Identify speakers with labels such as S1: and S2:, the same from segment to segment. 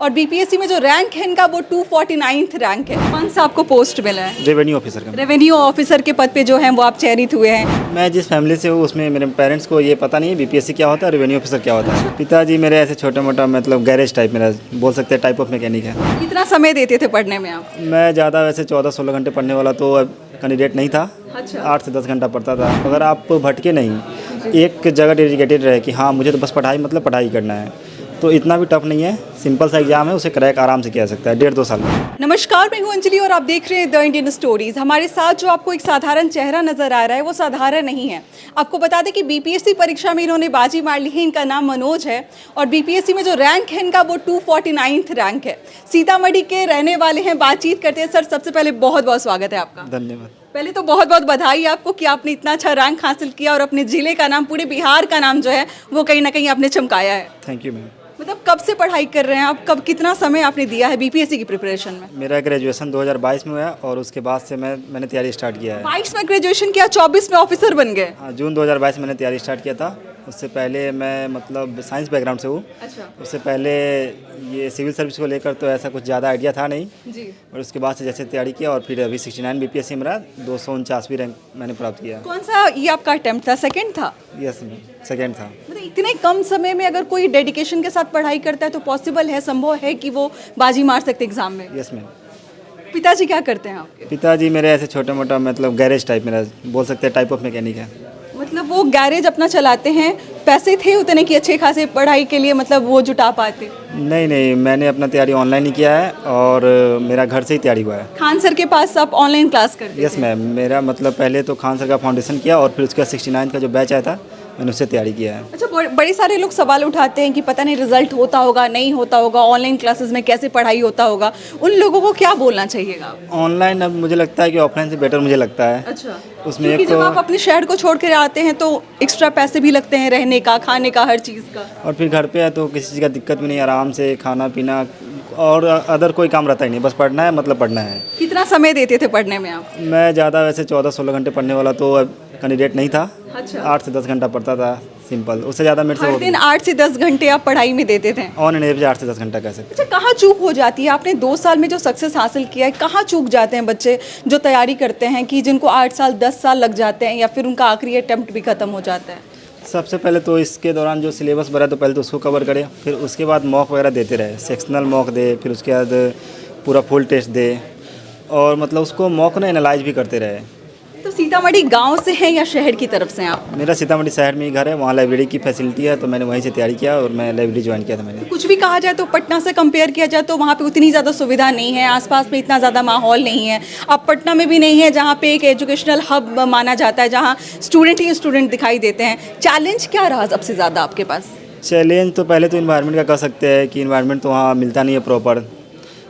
S1: और बीपीएससी में जो रैंक है इनका वो 249th रैंक है। कौन सा आपको पोस्ट मिला है?
S2: रेवेन्यू ऑफिसर का।
S1: रेवेन्यू ऑफिसर के पद पे जो है वो आप चयनित हुए हैं।
S2: मैं जिस फैमिली से हूँ उसमें मेरे पेरेंट्स को ये पता नहीं है बीपीएससी क्या होता है, रेवेन्यू ऑफिसर क्या होता है। पिताजी मेरे ऐसे छोटा मोटा मतलब गैरेज टाइप मेरा बोल सकते हैं, टाइप ऑफ मैकेनिक है।
S1: कितना समय देते थे पढ़ने में आप?
S2: मैं ज़्यादा वैसे 14-16 घंटे पढ़ने वाला तो कैंडिडेट नहीं था।
S1: अच्छा।
S2: 8 से 10 घंटा पढ़ता था। अगर आप भटके नहीं, एक जगह डेडिकेटेड रहे कि हाँ मुझे तो बस पढ़ाई मतलब पढ़ाई करना है, तो इतना भी टफ नहीं है। सिंपल सा एग्जाम है, उसे क्रैक आराम से किया सकता है 1.5-2 साल में।
S1: नमस्कार, मैं हूं अंजलि और आप देख रहे हैं द इंडियन स्टोरीज। हमारे साथ जो आपको एक साधारण चेहरा नजर आ रहा है वो साधारण नहीं है। आपको बता दें कि बीपीएससी परीक्षा में इन्होंने बाजी मार ली है। इनका नाम मनोज है और बीपीएससी में जो रैंक है इनका वो 249th रैंक है। सीतामढ़ी के रहने वाले हैं, बातचीत करते हैं। सर, सबसे पहले बहुत बहुत स्वागत है आपका।
S2: धन्यवाद।
S1: पहले तो बहुत बहुत बधाई आपको कि आपने इतना अच्छा रैंक हासिल किया और अपने जिले का नाम, पूरे बिहार का नाम जो है वो कहीं ना कहीं आपने चमकाया है।
S2: Thank you ma'am.
S1: मतलब कब से पढ़ाई कर रहे हैं आप? कब, कितना समय आपने दिया है बीपीएससी की प्रिपरेशन में?
S2: मेरा ग्रेजुएशन 2022 में हुआ और उसके बाद से मैंने तैयारी स्टार्ट किया है।
S1: 22 में ग्रेजुएशन किया, 24 में ऑफिसर बन गए।
S2: हाँ, जून 2022 में मैंने तैयारी स्टार्ट किया था। उससे पहले मैं मतलब साइंस बैकग्राउंड से हूँ।
S1: अच्छा।
S2: उससे पहले ये सिविल सर्विस को लेकर तो ऐसा कुछ ज़्यादा आइडिया था नहीं
S1: जी।
S2: और उसके बाद से जैसे तैयारी किया और फिर अभी 69 बीपीएससी मेरा 249वीं रैंक मैंने प्राप्त किया।
S1: कौन सा ये आपका अटेम्प्ट था? सेकंड था?
S2: यस, सेकेंड था।
S1: मतलब इतने कम समय में अगर कोई डेडिकेशन के साथ पढ़ाई करता है तो पॉसिबल है, संभव है कि वो बाजी मार सकते एग्जाम में?
S2: Yes ma'am.
S1: पिताजी क्या करते हैं आपके?
S2: पिताजी मेरे ऐसे छोटा मोटा मतलब गैरेज टाइप मेरा बोल सकते हैं, टाइप ऑफ मैकेनिक है।
S1: मतलब वो गैरेज अपना चलाते हैं। पैसे थे उतने की अच्छे खासे पढ़ाई के लिए, मतलब वो जुटा पाते?
S2: नहीं, मैंने अपना तैयारी ऑनलाइन ही किया है और मेरा घर से ही तैयारी हुआ है।
S1: खान सर के पास आप ऑनलाइन क्लास करते थे?
S2: Yes ma'am. मेरा मतलब पहले तो खान सर का फाउंडेशन किया और फिर उसके बाद 69 का जो बैच आया था मैंने उससे तैयारी किया है।
S1: अच्छा, बड़े सारे लोग सवाल उठाते हैं कि पता नहीं रिजल्ट होता होगा नहीं होता होगा, ऑनलाइन क्लासेस में कैसे पढ़ाई होता होगा। उन लोगों को क्या बोलना चाहिएगा?
S2: ऑनलाइन अब मुझे लगता है कि ऑफलाइन से बेटर मुझे लगता है।
S1: अच्छा।
S2: उसमें
S1: क्योंकि
S2: एक
S1: जब
S2: तो
S1: आप अपने शहर को छोड़ कर आते हैं तो एक्स्ट्रा पैसे भी लगते हैं, रहने का, खाने का, हर चीज़ का।
S2: और फिर घर पे है तो किसी चीज़ का दिक्कत भी नहीं, आराम से खाना पीना और अदर कोई काम रहता ही नहीं, बस पढ़ना है मतलब पढ़ना है।
S1: कितना समय देते थे पढ़ने में आप?
S2: मैं ज़्यादा वैसे 14-16 घंटे पढ़ने वाला तो कैंडिडेट नहीं था।
S1: अच्छा।
S2: 8 से 10 घंटा पढ़ता था सिंपल, उससे ज़्यादा मेरे से
S1: हर दिन 8 से 10 घंटे आप पढ़ाई में देते थे?
S2: ऑन एन एवरेज 8 से 10 घंटा कह सकते।
S1: अच्छा, कहाँ चूक हो जाती है? आपने 2 साल में जो सक्सेस हासिल किया है, कहाँ चूक जाते हैं बच्चे जो तैयारी करते हैं कि जिनको 8 साल 10 साल लग जाते हैं या फिर उनका आखिरी अटेम्प्ट भी खत्म हो जाता है?
S2: सबसे पहले तो इसके दौरान जो सिलेबस भरा तो पहले तो उसको कवर करें, फिर उसके बाद मॉक वगैरह देते रहे, सेक्शनल मॉक दे, फिर उसके बाद पूरा फुल टेस्ट दे और मतलब उसको मॉक ना एनालाइज भी करते रहे।
S1: तो सीतामढ़ी गांव से हैं या शहर की तरफ से हैं आप?
S2: मेरा सीतामढ़ी शहर में ही घर है, वहाँ लाइब्रेरी की फैसिलिटी है तो मैंने वहीं से तैयारी किया और मैं लाइब्रेरी ज्वाइन किया था मैंने।
S1: कुछ भी कहा जाए तो पटना से कंपेयर किया जाए तो वहाँ पे उतनी ज़्यादा सुविधा नहीं है, आसपास में इतना ज़्यादा माहौल नहीं है। अब पटना में भी नहीं है जहाँ पे एक एजुकेशनल हब माना जाता है, जहाँ स्टूडेंट ही स्टूडेंट दिखाई देते हैं। चैलेंज क्या रहा सबसे ज़्यादा आपके पास?
S2: चैलेंज तो पहले तो इन्वायरमेंट का कह सकते हैं कि इन्वायरमेंट तो वहाँ मिलता नहीं है प्रॉपर।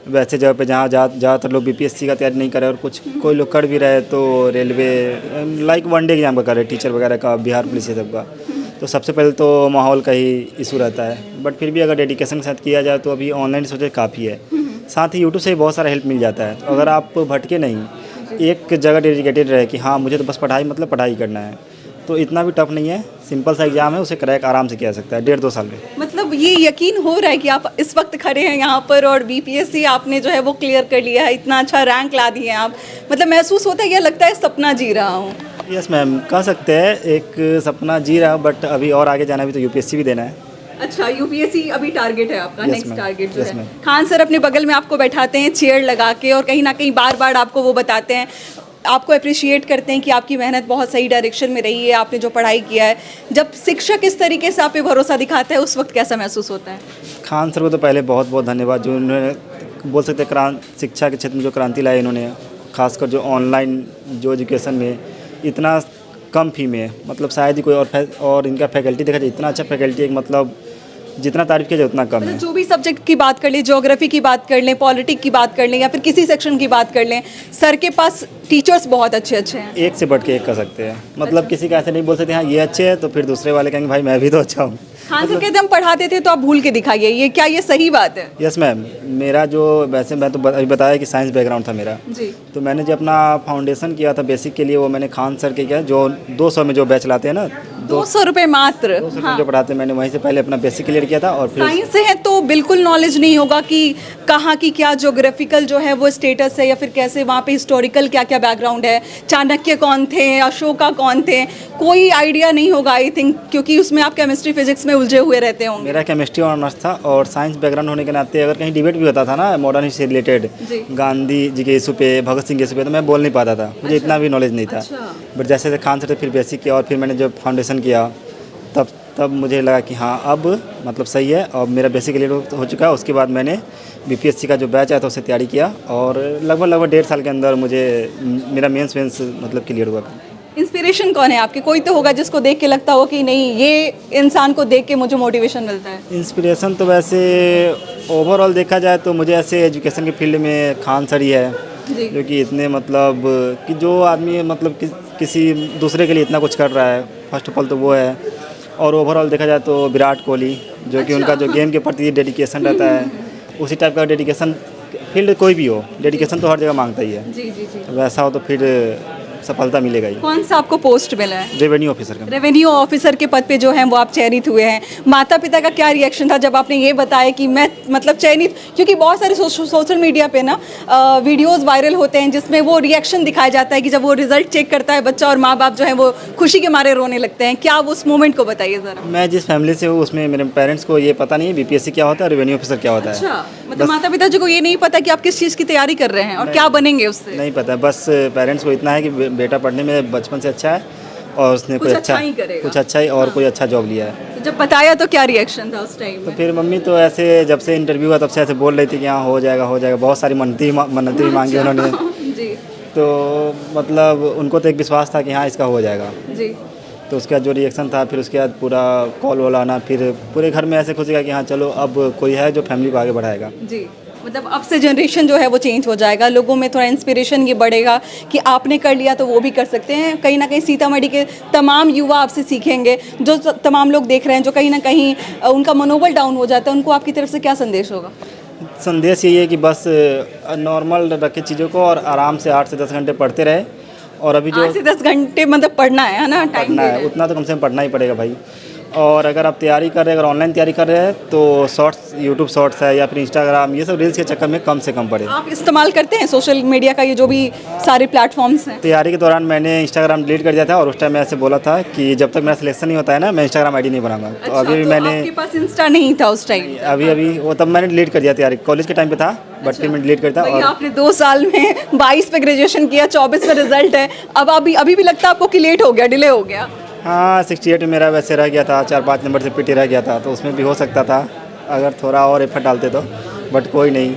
S2: वैसे जगह पे जहाँ ज़्यादातर लोग बीपीएससी का तैयारी नहीं करे और कुछ कोई लोग कर भी रहे तो रेलवे लाइक वनडे एग्जाम का कर रहे, टीचर वगैरह का, बिहार पुलिस ये सब का। तो सबसे पहले तो माहौल का ही इशू रहता है, बट फिर भी अगर डेडिकेशन के साथ किया जाए तो अभी ऑनलाइन सोचे काफ़ी है। साथ ही यूट्यूब से भी बहुत सारा हेल्प मिल जाता है। तो अगर आप भटके नहीं, एक जगह डेडिकेटेड रहे कि हाँ मुझे तो बस पढ़ाई मतलब पढ़ाई करना है, तो इतना भी टफ नहीं है। सिंपल सा एग्जाम है, उसे क्रैक आराम से किया सकता है 1.5-2 साल में।
S1: मतलब ये यकीन हो रहा है कि आप इस वक्त खड़े हैं यहाँ पर और बीपीएससी आपने जो है वो क्लियर कर लिया है, इतना अच्छा रैंक ला दिए हैं आप, मतलब महसूस होता है, यह लगता है सपना जी रहा हूँ?
S2: यस मैम, कह सकते हैं एक सपना जी रहा, बट अभी और आगे जाना भी तो यूपीएससी भी देना है।
S1: अच्छा, यूपीएससी अभी टारगेट है आपका?
S2: Yes,
S1: next
S2: ma'am.
S1: टारगेट जो
S2: Yes,
S1: है?
S2: ma'am.
S1: खान सर अपने बगल में आपको बैठाते हैं चेयर लगा के और कहीं ना कहीं बार बार आपको वो बताते हैं, आपको अप्रिशिएट करते हैं कि आपकी मेहनत बहुत सही डायरेक्शन में रही है, आपने जो पढ़ाई किया है। जब शिक्षक इस तरीके से आप पे भरोसा दिखाता है उस वक्त कैसा महसूस होता है?
S2: खान सर को तो पहले बहुत बहुत धन्यवाद, जो उन्होंने बोल सकते हैं शिक्षा के क्षेत्र में जो क्रांति लाई इन्होंने, खासकर जो ऑनलाइन जो एजुकेशन में इतना कम फी में, मतलब शायद ही कोई और इनका फैकल्टी देखा जाए इतना अच्छा फैकल्टी है, मतलब जितना तारीफ किया जाए उतना कम है।
S1: जो भी सब्जेक्ट की बात कर लें, ज्योग्राफी की बात कर लें, पॉलिटिक्स की बात कर लें या फिर किसी सेक्शन की बात कर लें, सर के पास टीचर्स बहुत अच्छे अच्छे हैं।
S2: एक से बढ़ के एक कर सकते हैं, मतलब किसी का ऐसे नहीं बोल सकते हाँ ये अच्छे है तो फिर दूसरे वाले कहेंगे भाई मैं भी तो अच्छा हूँ।
S1: खान सर कहते हम पढ़ाते थे तो आप भूल के दिखाइए, ये क्या ये सही बात है?
S2: यस मैम, मेरा जो वैसे मैं तो अभी बताया कि साइंस बैकग्राउंड था मेरा
S1: जी।
S2: तो मैंने जो अपना फाउंडेशन किया था बेसिक के लिए वो मैंने खान सर के किया, जो 200 में जो बैच लाते हैं ना
S1: 200 रुपये मात्र।
S2: 200 रुपये जो पढ़ाते मैंने वहीं से पहले अपना बेसिक क्लियर किया था और फिर
S1: साइंस से है तो बिल्कुल नॉलेज नहीं होगा कि कहाँ की क्या ज्योग्राफिकल जो है वो स्टेटस है, या फिर कैसे वहाँ पे हिस्टोरिकल क्या क्या बैकग्राउंड है, चाणक्य कौन थे, अशोका कौन थे, कोई आइडिया नहीं होगा आई थिंक, क्योंकि उसमें आप केमिस्ट्री फिजिक्स में उलझे हुए रहते होंगे।
S2: मेरा केमिस्ट्री ऑनर्स था और साइंस बैकग्राउंड होने के नाते अगर कहीं डिबेट भी होता था ना मॉडर्न हिस्ट्री रिलेटेड,
S1: जी।
S2: गांधी जी के इशू पे, भगत सिंह के इशू पे, तो मैं बोल नहीं पाता था, मुझे इतना भी नॉलेज नहीं था। बट जैसे जैसे खान सर फिर बेसिक किया और फिर मैंने जब फाउंडेशन किया तब मुझे लगा कि हाँ अब मतलब सही है और मेरा बेसिक क्लियर हो चुका है। उसके बाद मैंने बीपीएससी का जो बैच आया था उससे तैयारी किया और लगभग 1.5 साल के अंदर मुझे मेरा मेंस मतलब क्लियर हुआ।
S1: इंस्पिरेशन कौन है आपके? कोई तो होगा जिसको देख के लगता हो कि नहीं ये इंसान को देख के मुझे मोटिवेशन मिलता है।
S2: इंस्पिरेशन तो वैसे ओवरऑल देखा जाए तो मुझे ऐसे एजुकेशन के फील्ड में खान सर ही है, जो कि इतने मतलब कि जो आदमी मतलब किसी दूसरे के लिए इतना कुछ कर रहा है, फर्स्ट ऑफ ऑल तो वो है। और ओवरऑल देखा जाए तो विराट कोहली, जो कि उनका जो गेम के प्रति डेडिकेशन रहता है, उसी टाइप का डेडिकेशन फील्ड कोई भी हो, डेडिकेशन तो हर जगह मांगता ही है।
S1: जी जी जी।
S2: वैसा हो तो फिर सफलता मिलेगा ही।
S1: कौन सा आपको पोस्ट मिला है?
S2: रेवेन्यू ऑफिसर का।
S1: रेवेन्यू ऑफिसर के पद पे जो हैं वो आप चयनित हुए हैं। माता पिता का क्या रिएक्शन था जब आपने ये बताया कि मैं मतलब चयनित, क्योंकि बहुत सारे सोशल मीडिया पे ना वीडियोस वायरल होते हैं जिसमें वो रिएक्शन दिखाया जाता है कि जब वो रिजल्ट चेक करता है बच्चा और माँ बाप जो है वो खुशी के मारे रोने लगते हैं। क्या आप उस मोमेंट को बताइए ज़रा।
S2: मैं जिस फैमिली से हूँ उसमें मेरे पेरेंट्स को ये पता नहीं है बीपीएससी क्या होता है, रेवेन्यू ऑफिसर क्या होता है।
S1: अच्छा, मतलब माता पिता जी को ये नहीं पता कि आप किस चीज़ की तैयारी कर रहे हैं और क्या बनेंगे उससे?
S2: नहीं पता, बस पेरेंट्स को इतना है कि बेटा पढ़ने में बचपन से अच्छा है और उसने
S1: कुछ अच्छा ही करेगा।
S2: कुछ अच्छा ही और कोई अच्छा जॉब लिया है।
S1: तो जब बताया तो क्या रिएक्शन था उस टाइम
S2: तो
S1: में?
S2: फिर मम्मी तो ऐसे जब से इंटरव्यू हुआ तब से ऐसे बोल रही थी कि हाँ हो जाएगा हो जाएगा, बहुत सारी मन्नतें भी मांगी उन्होंने।
S1: जी
S2: तो मतलब उनको तो एक विश्वास था कि हाँ इसका हो जाएगा।
S1: जी।
S2: तो उसके बाद जो रिएक्शन था फिर उसके बाद पूरा कॉल वॉल आना, फिर पूरे घर में ऐसे खुशी का कि हाँ चलो अब कोई है जो फैमिली को आगे बढ़ाएगा।
S1: जी, मतलब अब से जनरेशन जो है वो चेंज हो जाएगा, लोगों में थोड़ा इंस्पिरेशन ये बढ़ेगा कि आपने कर लिया तो वो भी कर सकते हैं। कहीं ना कहीं सीतामढ़ी के तमाम युवा आपसे सीखेंगे, जो तमाम लोग देख रहे हैं जो कहीं ना कहीं उनका मनोबल डाउन हो जाता है, उनको आपकी तरफ से क्या संदेश होगा?
S2: संदेश यही है कि बस नॉर्मल रखे चीज़ों को और आराम से 8 से 10 घंटे पढ़ते रहे। और अभी जो
S1: 8 से 10 घंटे मतलब पढ़ना है ना, टाइम
S2: पढ़ना है उतना तो कम से कम पढ़ना ही पड़ेगा भाई। और अगर आप तैयारी कर रहे हैं, अगर ऑनलाइन तैयारी कर रहे हैं तो शॉर्ट्स, यूट्यूब शॉर्ट्स है या फिर इंस्टाग्राम, ये सब रील्स के चक्कर में कम से कम पढ़े।
S1: आप इस्तेमाल करते हैं सोशल मीडिया का, ये जो भी सारे प्लेटफॉर्म्स हैं?
S2: तैयारी के दौरान मैंने इंस्टाग्राम डिलीट कर दिया था और उस टाइम मैं ऐसे बोला था कि जब तक मेरा सिलेक्शन नहीं होता है ना मैं इंस्टाग्राम आईडी नहीं बनाऊंगा। तो
S1: अच्छा,
S2: अभी भी
S1: तो
S2: मैंने
S1: आपके पास इंस्टा नहीं था उस टाइम?
S2: अभी वो तब मैंने डिलीट कर दिया, तैयारी कॉलेज के टाइम पे था बट फिर मैं डिलीट करता।
S1: भाई
S2: और
S1: आपने 2 साल में 22 पे ग्रेजुएशन किया, 24 में रिजल्ट है, अब अभी भी लगता है आपको कि लेट हो गया, डिले हो गया?
S2: हाँ 68 में मेरा वैसे रह गया था, 4-5 नंबर से पीटी रह गया था, तो उसमें भी हो सकता था अगर थोड़ा और एफर्ट डालते तो, बट कोई नहीं।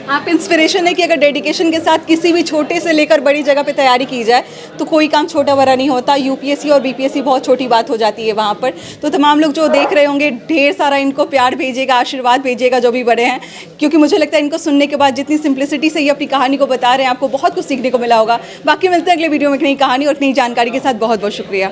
S1: आप इंस्पिरेशन है कि अगर डेडिकेशन के साथ किसी भी छोटे से लेकर बड़ी जगह पे तैयारी की जाए तो कोई काम छोटा बड़ा नहीं होता। यूपीएससी और बीपीएससी बहुत छोटी बात हो जाती है वहाँ पर। तो तमाम लोग जो देख रहे होंगे ढेर सारा इनको प्यार भेजिएगा, आशीर्वाद भेजिएगा जो भी बड़े हैं, क्योंकि मुझे लगता है इनको सुनने के बाद जितनी सिंप्लिसिटी से ये अपनी कहानी को बता रहे हैं आपको बहुत कुछ सीखने को मिला होगा। बाकी मिलते हैं अगले वीडियो में एक नई कहानी और नई जानकारी के साथ। बहुत बहुत शुक्रिया।